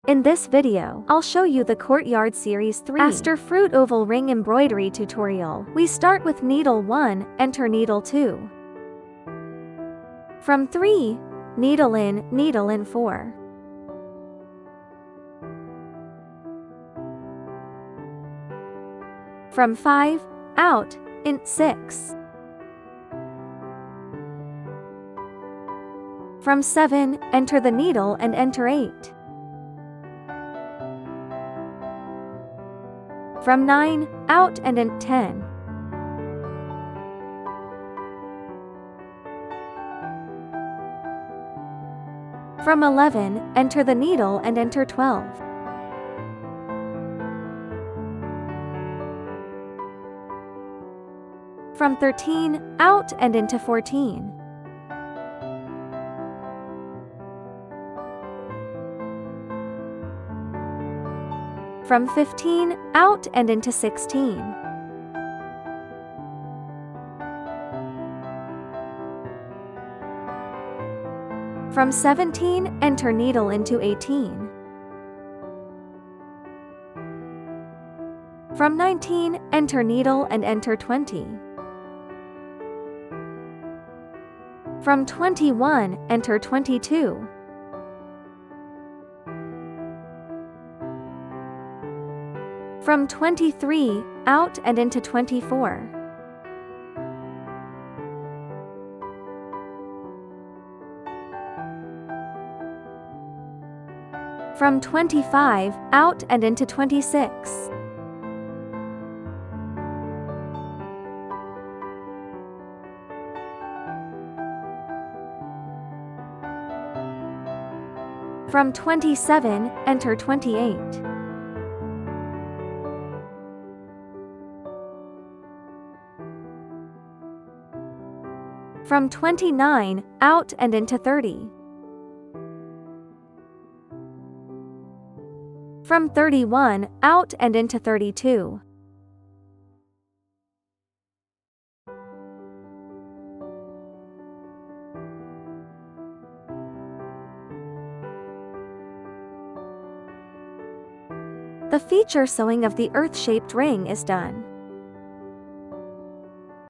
In this video, I'll show you the Courtyard Series 3 Aster Fruit Oval Ring Embroidery tutorial. We start with needle 1, enter needle 2. From 3, needle in 4. From 5, out, in 6. From 7, enter the needle and enter 8. From 9, out and in 10. From 11, enter the needle and enter 12. From 13, out and into 14. From 15, out and into 16. From 17, enter needle into 18. From 19, enter needle and enter 20. From 21, enter 22. From 23, out and into 24. From 25, out and into 26. From 27, enter 28. From 29, out and into 30. From 31, out and into 32. The feature sewing of the earth-shaped ring is done.